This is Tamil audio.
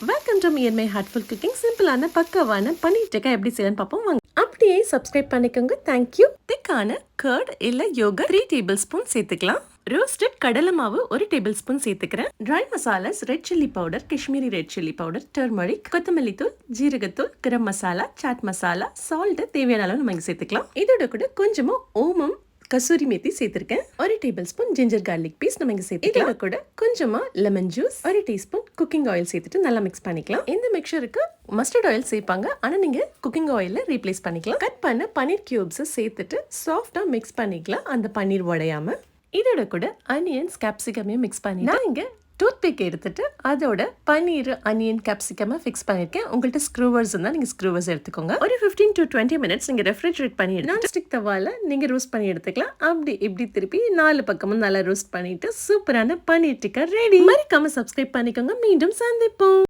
Welcome to me and my heartful cooking. சிம்பிளான பக்கவான பன்னீர் டிக்கா எப்படி செய்யலாம்னு பார்ப்போம் வாங்க. அப்படியே சப்ஸ்கிரைப் பண்ணிக்கோங்க. தேங்க்யூ. திக்கான கர்ட் இல்ல யோகா 3 டேபிள் ஸ்பூன் சேர்த்துக்கலாம். ரோஸ்டட் கடலை மாவு 1 டேபிள் ஸ்பூன் சேர்த்துக்கிறேன். Dry masalas red chilli powder, Kashmiri red chilli powder, turmeric, கொத்தமல்லி தூள், ஜீரகத்தூள், கரம் மசாலா, சாட் மசாலா, சால்ட் தேவையான அளவு நம்ம இங்கே சேர்த்துக்கலாம். இதோட கூட கொஞ்சமா ஓமம், கசூரி மேத்தி சேர்த்திருக்கேன். 1 tablespoon ginger garlic paste நம்ம இங்க சேர்த்துக்கலாம். இதோட கூட கொஞ்சமா lemon juice, 1 teaspoon cooking oil சேர்த்துட்டு நல்லா மிக்ஸ் பண்ணிக்கலாம். இந்த மிக்சருக்கு மஸ்டர்ட் ஆயில் சேர்ப்பாங்க, ஆனா நீங்க குக்கிங் ஆயில ரீப்ளேஸ் பண்ணிக்கலாம். கட் பண்ண பன்னீர் கியூப்ஸ் சேர்த்துட்டு சாஃப்டா மிக்ஸ் பண்ணிக்கலாம், அந்த பன்னீர் உடையாம. இதோட கூட அனியன்ஸ், கேப்சிகமையும் மிக்ஸ் பண்ணி நான் இங்க டூத் பிக் எடுத்துட்டு அதோட பன்னீர், அனியன், கேப்சிகமா ஃபிக்ஸ் பண்ணியிருக்கேன். உங்கள்கிட்ட ஸ்க்ரூவர்ஸ் இருந்தால் நீங்கள் ஸ்க்ரூவர்ஸ் எடுத்துக்கோங்க. ஒரு 15 to 20 மினிட்ஸ் நீங்கள் ரெஃப்ரிஜரேட் பண்ணி நான் ஸ்டிக் தவால நீங்கள் ரோஸ்ட் பண்ணி எடுத்துக்கலாம். அப்படி இப்படி திருப்பி 4 பக்கமும் நல்லா ரோஸ்ட் பண்ணிட்டு சூப்பரான பன்னீர் டிக்கா ரெடி. மறக்காம சப்ஸ்கிரைப் பண்ணிக்கோங்க. மீண்டும் சந்திப்போம்.